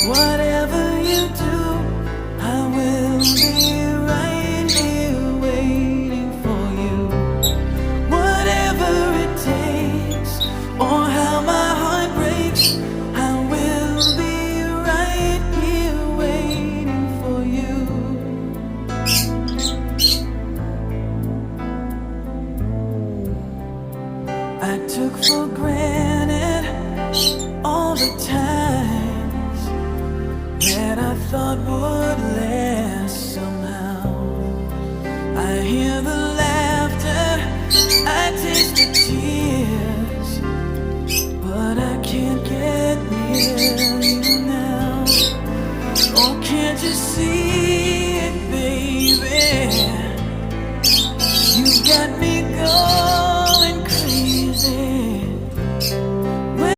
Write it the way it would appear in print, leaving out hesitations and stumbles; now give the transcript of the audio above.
Whatever you do, I will be right here waiting for you. Whatever it takes, or how my heart breaks, I will be right here waiting for you. I took for granted all the times that I thought would last somehow. I hear the laughter, I taste the tears, but I can't get near you now. Oh, can't you see?